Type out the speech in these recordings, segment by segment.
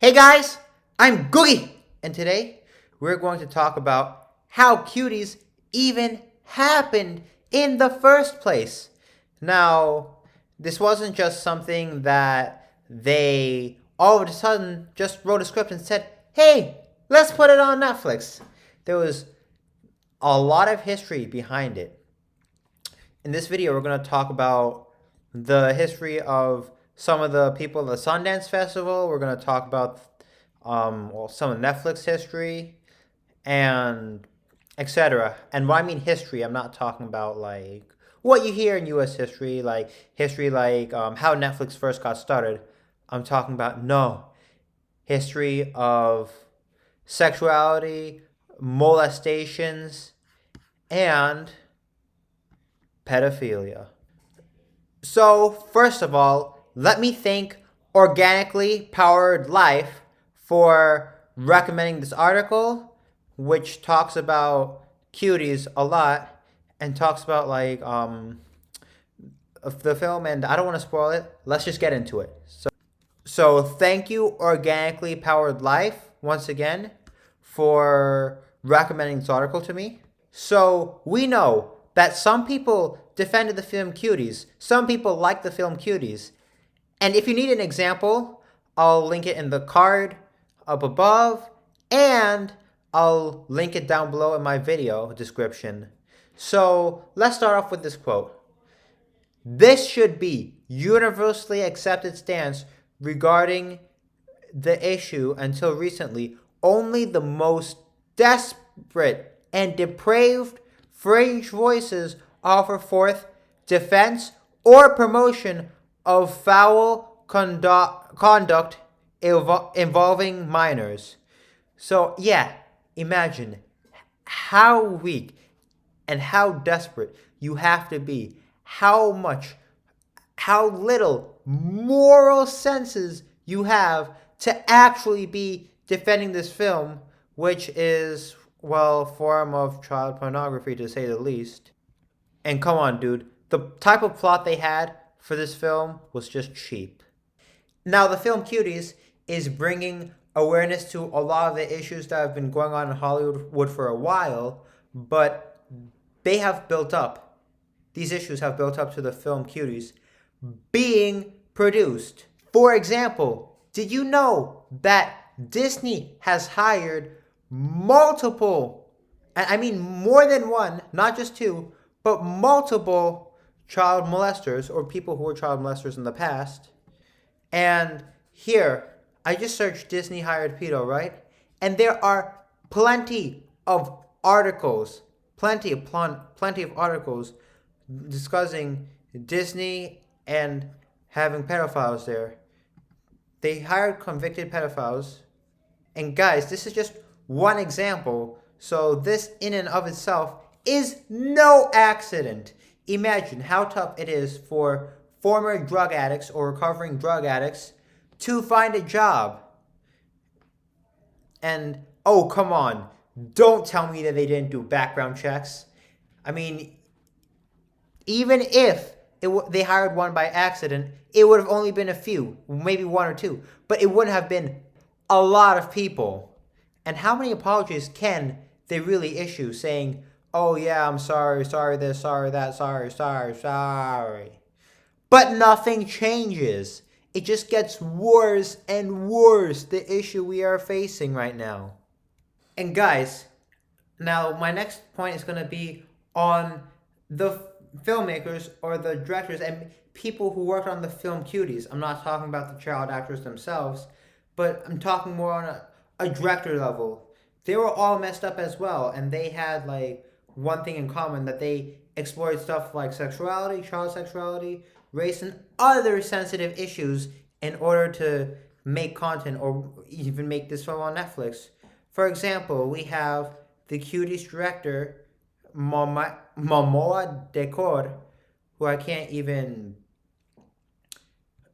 Hey guys, I'm Googie, and today we're going to talk about how Cuties even happened in the first place. Now, this wasn't just something that they all of a sudden just wrote a script and said, hey, let's put it on Netflix. There was a lot of history behind it. In this video, we're going to talk about the history of some of the people at the Sundance Festival. We're going to talk about some of Netflix history and etc. And when I mean history, I'm not talking about like what you hear in U.S. history, like how Netflix first got started. I'm talking about history of sexuality, molestations, and pedophilia. So, first of all, let me thank Organically Powered Life for recommending this article, which talks about Cuties a lot and talks about the film. And I don't want to spoil it. Let's just get into it. So thank you, Organically Powered Life, once again, for recommending this article to me. So we know that some people defended the film Cuties. Some people like the film Cuties. And if you need an example, I'll link it in the card up above, and I'll link it down below in my video description. So let's start off with this quote. This should be universally accepted stance regarding the issue. Until recently, only the most desperate and depraved fringe voices offer forth defense or promotion of foul conduct involving minors. So yeah, imagine how weak and how desperate you have to be, how little moral senses you have to actually be defending this film, which is, well, form of child pornography to say the least. And come on, dude, the type of plot they had for this film was just cheap. Now, the film Cuties is bringing awareness to a lot of the issues that have been going on in Hollywood for a while, but they have built up. These issues have built up to the film Cuties being produced. For example, did you know that Disney has hired multiple, I mean more than one, not just two, but multiple child molesters or people who were child molesters in the past? And here, I just searched Disney hired pedo, right? And there are plenty of articles discussing Disney and having pedophiles there. They hired convicted pedophiles. And guys, this is just one example. So this in and of itself is no accident. Imagine how tough it is for former drug addicts or recovering drug addicts to find a job. And, oh, come on. Don't tell me that they didn't do background checks. I mean, even if they hired one by accident, it would have only been a few, maybe one or two. But it wouldn't have been a lot of people. And how many apologies can they really issue saying, oh yeah, I'm sorry this, sorry that, sorry. But nothing changes. It just gets worse and worse, the issue we are facing right now. And guys, now my next point is going to be on the filmmakers or the directors and people who worked on the film Cuties. I'm not talking about the child actors themselves, but I'm talking more on a director level. They were all messed up as well, and they had like one thing in common, that they explored stuff like sexuality, child sexuality, race, and other sensitive issues in order to make content or even make this film on Netflix. For example, we have the Cuties director, Momoa Decor, who I can't even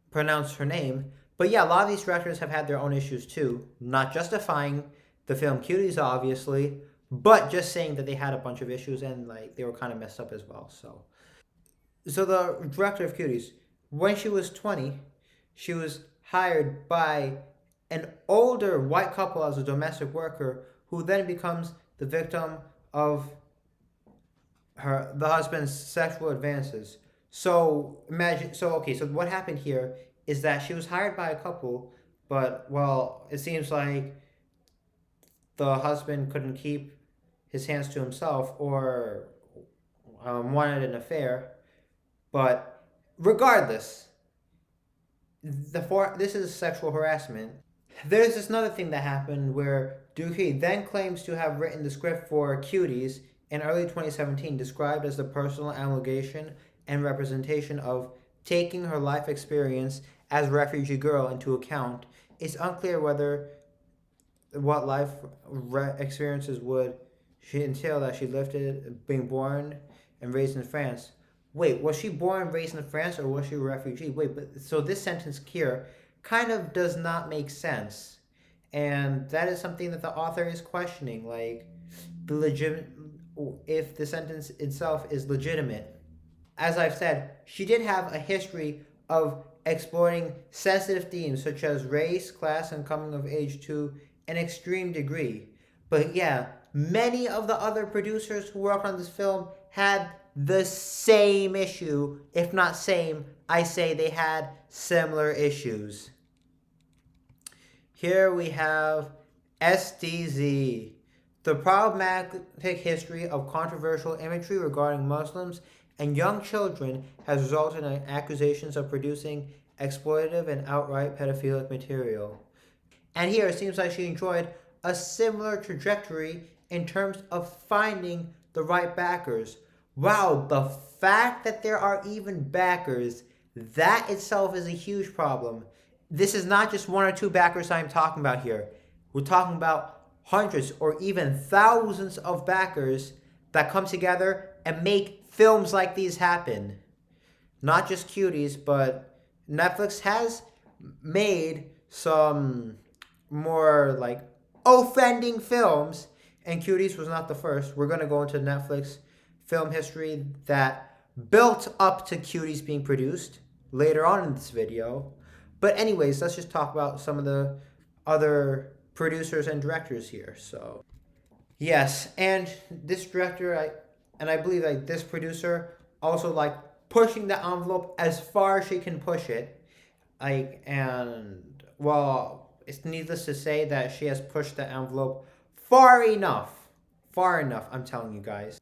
pronounce her name. But yeah, a lot of these directors have had their own issues too. Not justifying the film Cuties, obviously, but just saying that they had a bunch of issues and like they were kind of messed up as well. So the director of Cuties, when she was 20, she was hired by an older white couple as a domestic worker who then becomes the victim of the husband's sexual advances. So imagine, so okay, so what happened here is that she was hired by a couple, but well, it seems like the husband couldn't keep his hands to himself or wanted an affair. But regardless, this is sexual harassment. There's this another thing that happened where Dookie then claims to have written the script for Cuties in early 2017, described as the personal allegation and representation of taking her life experience as a refugee girl into account. It's unclear whether what life experiences would she entail that she lived it, being born and raised in France. Wait, was she born and raised in France or was she a refugee? Wait, but so this sentence here kind of does not make sense. And that is something that the author is questioning, like the legit if the sentence itself is legitimate. As I've said, she did have a history of exploring sensitive themes such as race, class, and coming of age to an extreme degree. But yeah, many of the other producers who worked on this film had the same issue, if not same. I say they had similar issues. Here we have SDZ, the problematic history of controversial imagery regarding Muslims and young children has resulted in accusations of producing exploitative and outright pedophilic material. And here it seems like she enjoyed a similar trajectory in terms of finding the right backers. Wow, the fact that there are even backers, that itself is a huge problem. This is not just one or two backers I'm talking about here. We're talking about hundreds or even thousands of backers that come together and make films like these happen. Not just Cuties, but Netflix has made some more like offending films, and Cuties was not the first. We're going to go into Netflix film history that built up to Cuties being produced later on in this video. But anyways, let's just talk about some of the other producers and directors here. So yes, and this director, I believe like this producer also like pushing the envelope as far as she can push it. And well, it's needless to say that she has pushed the envelope far enough. Far enough, I'm telling you guys.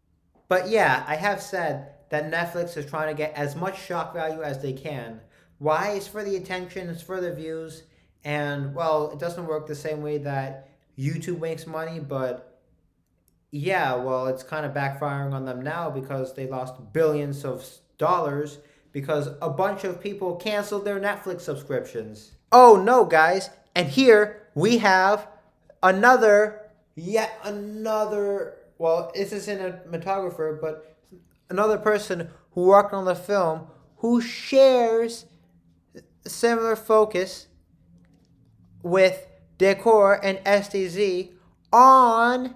But yeah, I have said that Netflix is trying to get as much shock value as they can. Why? It's for the attention, it's for the views, and well, it doesn't work the same way that YouTube makes money, but yeah, well, it's kind of backfiring on them now because they lost billions of dollars because a bunch of people canceled their Netflix subscriptions. Oh no, guys, and here we have yet another, well, this isn't a cinematographer, but another person who worked on the film who shares similar focus with Decor and SDZ on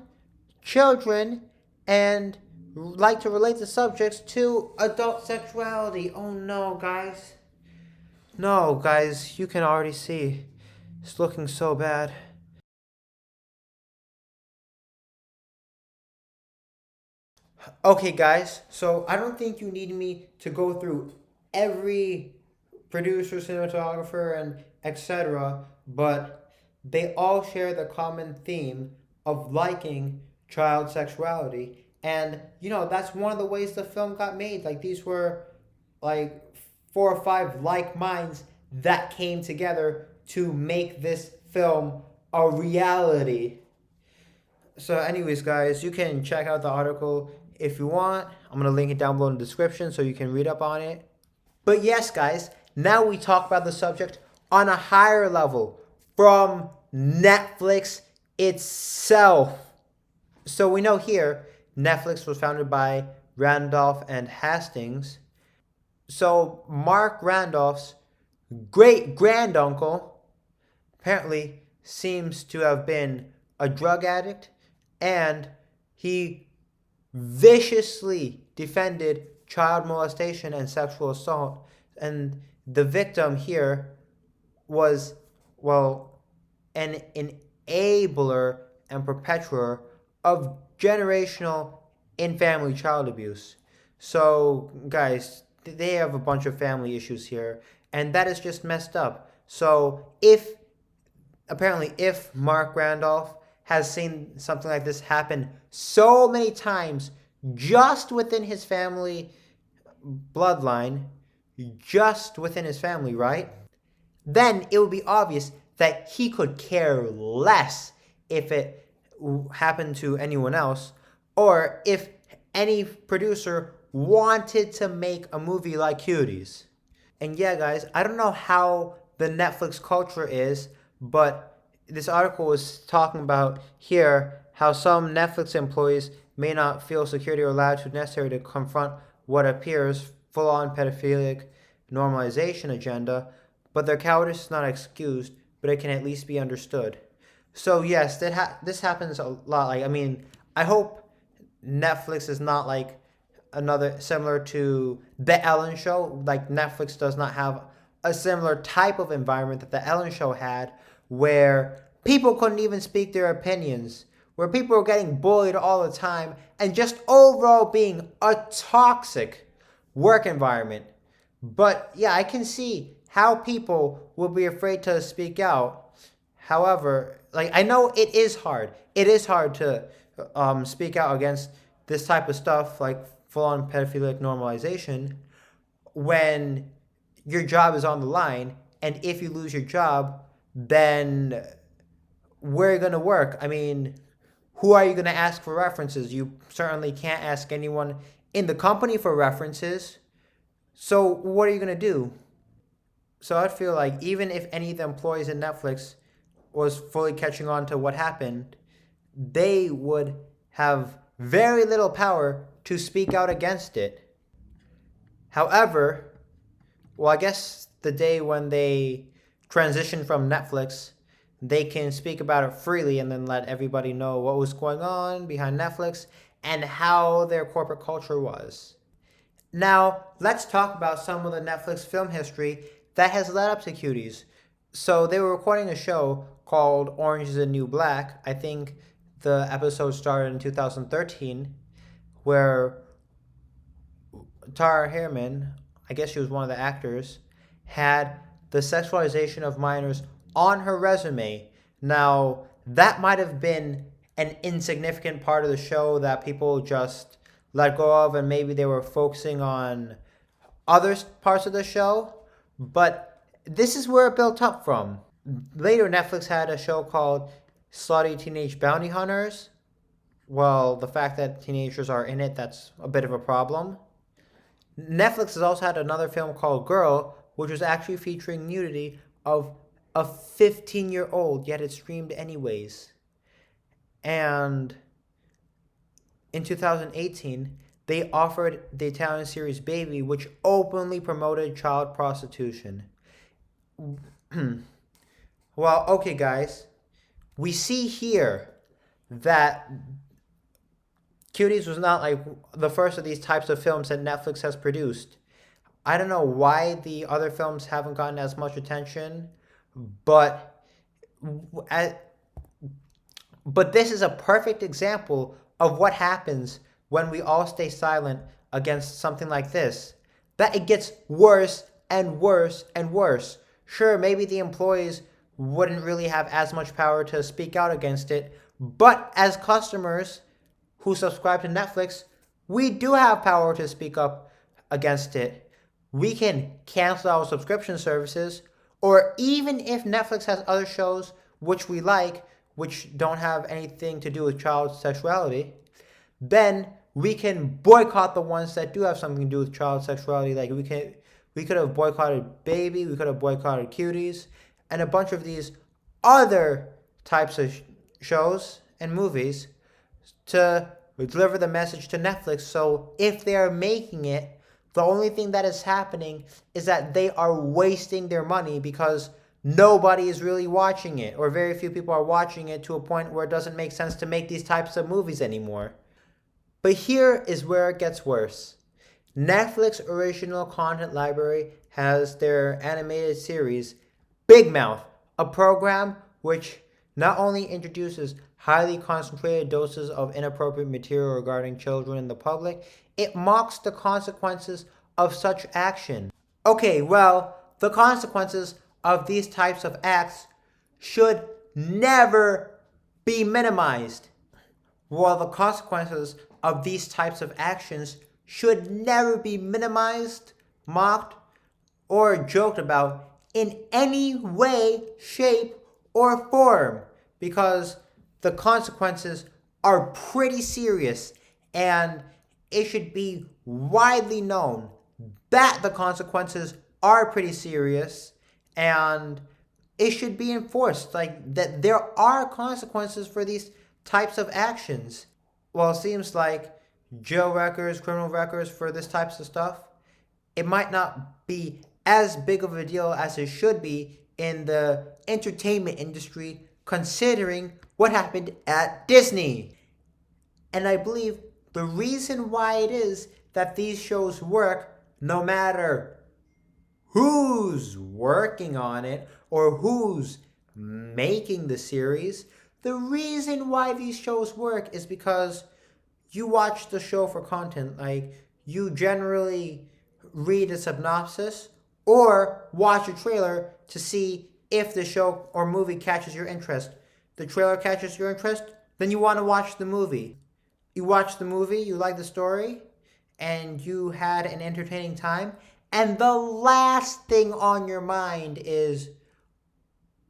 children and like to relate the subjects to adult sexuality. Oh no, guys. No, guys, you can already see it's looking so bad. Okay, guys, so I don't think you need me to go through every producer, cinematographer, and etc., but they all share the common theme of liking child sexuality. And, that's one of the ways the film got made. Like, these were, like, 4 or 5 like minds that came together to make this film a reality. So anyways, guys, you can check out the article if you want. I'm going to link it down below in the description so you can read up on it. But yes, guys, now we talk about the subject on a higher level from Netflix itself. So we know here Netflix was founded by Randolph and Hastings. So Mark Randolph's great granduncle apparently seems to have been a drug addict, and he viciously defended child molestation and sexual assault. And the victim here was, well, an enabler and perpetuator of generational in-family child abuse. So, guys, they have a bunch of family issues here, and that is just messed up. So, if Mark Randolph has seen something like this happen so many times just within his family bloodline, just within his family, right? Then it would be obvious that he could care less if it happened to anyone else, or if any producer wanted to make a movie like Cuties. And yeah, guys, I don't know how the Netflix culture is, but this article was talking about here how some Netflix employees may not feel security or latitude necessary to confront what appears full-on pedophilic normalization agenda, but their cowardice is not excused, but it can at least be understood. So yes, this happens a lot. Like, I mean, I hope Netflix is not like another similar to the Ellen Show. Like, Netflix does not have a similar type of environment that the Ellen Show had, where people couldn't even speak their opinions, where people were getting bullied all the time, and just overall being a toxic work environment. But yeah, I can see how people would be afraid to speak out. However, like, I know it is hard. It is hard to speak out against this type of stuff, like full-on pedophilic normalization, when your job is on the line, and if you lose your job, then where are you going to work? I mean, who are you going to ask for references? You certainly can't ask anyone in the company for references. So what are you going to do? So I feel like even if any of the employees in Netflix was fully catching on to what happened, they would have very little power to speak out against it. However, well, I guess the day when they transition from Netflix, they can speak about it freely and then let everybody know what was going on behind Netflix and how their corporate culture was. Now, let's talk about some of the Netflix film history that has led up to Cuties. So they were recording a show called Orange is the New Black. I think the episode started in 2013, where Tara Herman, I guess she was one of the actors, had the sexualization of minors on her resume. Now, that might have been an insignificant part of the show that people just let go of, and maybe they were focusing on other parts of the show, but this is where it built up from. Later, Netflix had a show called Slutty Teenage Bounty Hunters. Well, the fact that teenagers are in it, that's a bit of a problem. Netflix has also had another film called Girl, which was actually featuring nudity of a 15-year-old, yet it streamed anyways. And in 2018, they offered the Italian series Baby, which openly promoted child prostitution. Well, okay, guys. We see here that Cuties was not like the first of these types of films that Netflix has produced. I don't know why the other films haven't gotten as much attention, but this is a perfect example of what happens when we all stay silent against something like this. That it gets worse and worse and worse. Sure, maybe the employees wouldn't really have as much power to speak out against it, but as customers who subscribe to Netflix, we do have power to speak up against it. We can cancel our subscription services, or even if Netflix has other shows which we like, which don't have anything to do with child sexuality, then we can boycott the ones that do have something to do with child sexuality. Like, we could have boycotted Baby, we could have boycotted Cuties, and a bunch of these other types of shows and movies to deliver the message to Netflix. So if they are making it, the only thing that is happening is that they are wasting their money because nobody is really watching it, or very few people are watching it to a point where it doesn't make sense to make these types of movies anymore. But here is where it gets worse. Netflix original content library has their animated series, Big Mouth, a program which not only introduces highly concentrated doses of inappropriate material regarding children in the public, it mocks the consequences of such action. Okay, well, the consequences of these types of acts should never be minimized. While the consequences of these types of actions should never be minimized, mocked, or joked about in any way, shape, or form, because the consequences are pretty serious, and it should be widely known that the consequences are pretty serious, and it should be enforced, like that there are consequences for these types of actions. Well, it seems like jail records, criminal records for this types of stuff, it might not be as big of a deal as it should be in the entertainment industry, considering what happened at Disney. And I believe the reason why it is that these shows work, no matter who's working on it or who's making the series, the reason why these shows work is because you watch the show for content. Like, you generally read a synopsis or watch a trailer to see if the show or movie catches your interest. The trailer catches your interest, then you want to watch the movie. You watch the movie, you like the story, and you had an entertaining time, and the last thing on your mind is,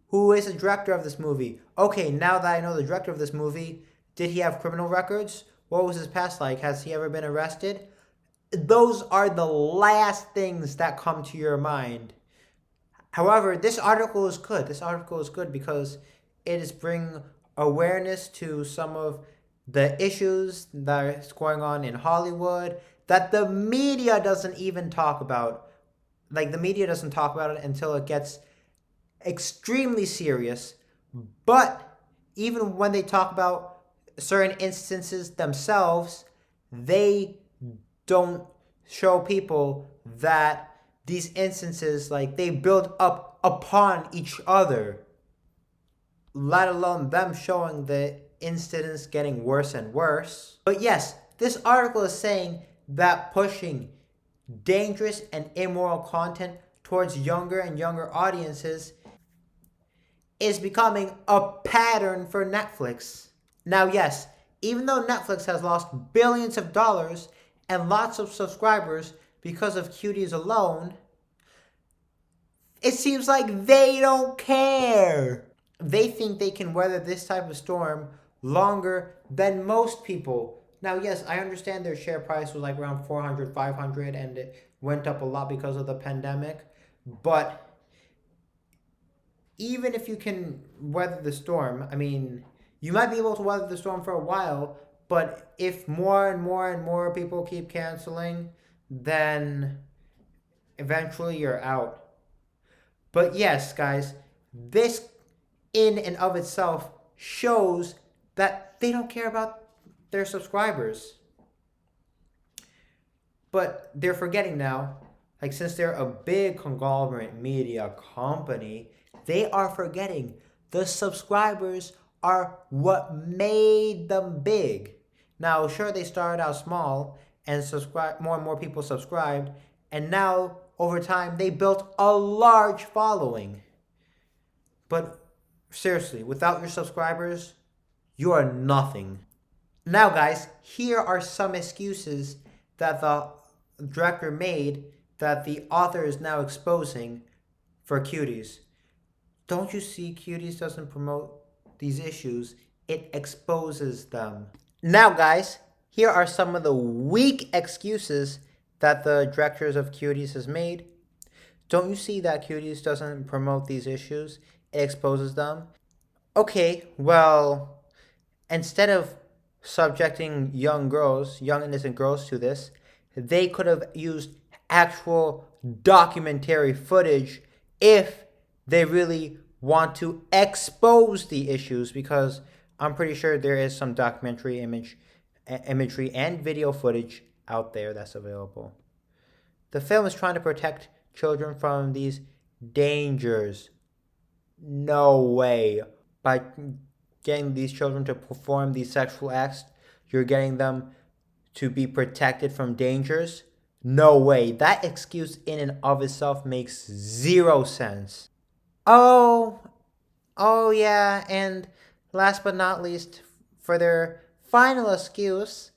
who is the director of this movie? Okay, now that I know the director of this movie, did he have criminal records? What was his past like? Has he ever been arrested? Those are the last things that come to your mind. However, this article is good. This article is good because it is bringing awareness to some of the issues that are going on in Hollywood that the media doesn't even talk about. Like, the media doesn't talk about it until it gets extremely serious. But even when they talk about certain instances themselves, they don't show people that these instances, like, they build up upon each other, let alone them showing the incidents getting worse and worse. But yes, this article is saying that pushing dangerous and immoral content towards younger and younger audiences is becoming a pattern for Netflix. Now, yes, even though Netflix has lost billions of dollars and lots of subscribers because of Cuties alone, it seems like they don't care. They think they can weather this type of storm longer than most people. Now, yes, I understand their share price was like around 400, 500, and it went up a lot because of the pandemic. But even if you can weather the storm, I mean, you might be able to weather the storm for a while, but if more and more and more people keep canceling, then eventually you're out. But yes, guys, this in and of itself shows that they don't care about their subscribers. But they're forgetting now, like, since they're a big conglomerate media company, they are forgetting the subscribers are what made them big. Now, sure, they started out small and more and more people subscribed, and now over time they built a large following. But seriously, without your subscribers, you are nothing. Now, guys, here are some excuses that the director made that the author is now exposing for Cuties. Don't you see, Cuties doesn't promote these issues, it exposes them. Now, guys, here are some of the weak excuses that the directors of Cuties has made. Don't you see that Cuties doesn't promote these issues, it exposes them? Okay, well, instead of subjecting young girls, young innocent girls to this, they could have used actual documentary footage if they really want to expose the issues, because I'm pretty sure there is some documentary imagery and video footage out there that's available. The film is trying to protect children from these dangers. No way. by getting these children to perform these sexual acts, you're getting them to be protected from dangers. No way. That excuse in and of itself makes zero sense. Oh, oh yeah, and last but not least, for their final excuse,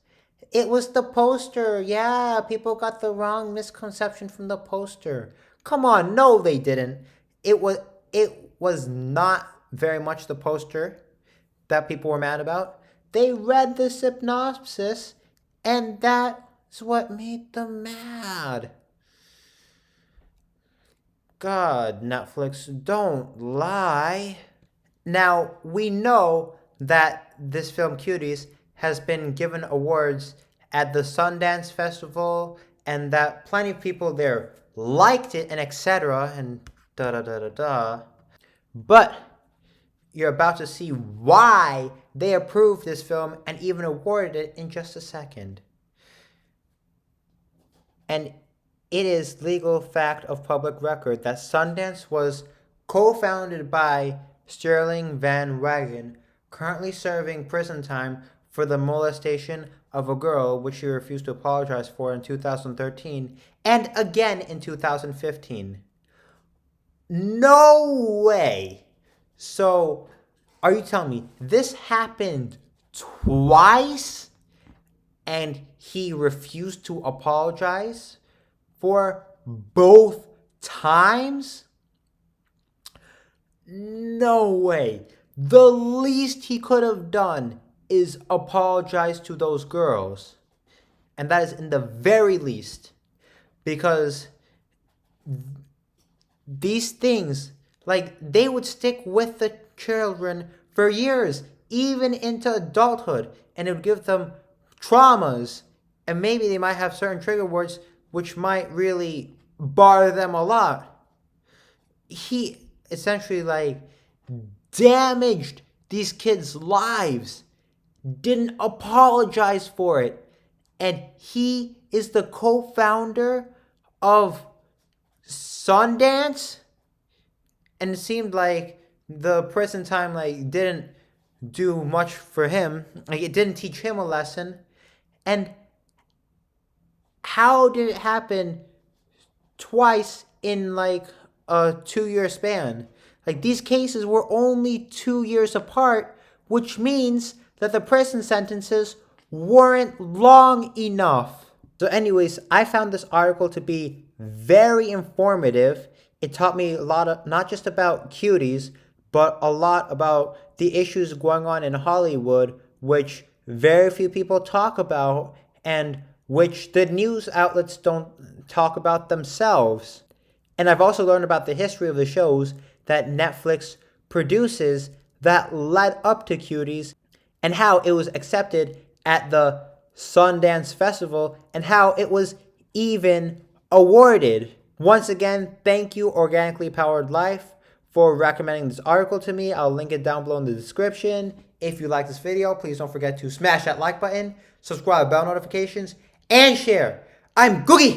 it was the poster. Yeah, people got the wrong misconception from the poster. Come on, no they didn't. It was it was not very much the poster that people were mad about. They read the synopsis and that's what made them mad. God, Netflix, don't lie. Now, we know that this film Cuties has been given awards at the Sundance Festival and that plenty of people there liked it and etc. and da da da da da. But you're about to see why they approved this film and even awarded it in just a second. And it is legal fact of public record that Sundance was co-founded by Sterling Van Wagen, currently serving prison time for the molestation of a girl, which he refused to apologize for in 2013 and again in 2015. No way! So, are you telling me this happened twice and he refused to apologize for both times? No way. The least he could have done is apologize to those girls. And that is in the very least. Because these things, like, they would stick with the children for years, even into adulthood. And it would give them traumas. And maybe they might have certain trigger words which might really bother them a lot. He essentially, like, damaged these kids' lives, didn't apologize for it, and he is the co-founder of Sundance. And it seemed like the prison time, like, didn't do much for him. Like, it didn't teach him a lesson. And how did it happen twice in, like, a 2-year span? Like, these cases were only 2 years apart, which means that the prison sentences weren't long enough. So anyways, I found this article to be very informative. It taught me a lot of, not just about Cuties, but a lot about the issues going on in Hollywood, which very few people talk about and which the news outlets don't talk about themselves. And I've also learned about the history of the shows that Netflix produces that led up to Cuties and how it was accepted at the Sundance Festival and how it was even awarded. Once again, thank you, Organically Powered Life, for recommending this article to me. I'll link it down below in the description. If you like this video, please don't forget to smash that like button, subscribe, bell notifications, and share. I'm Googie!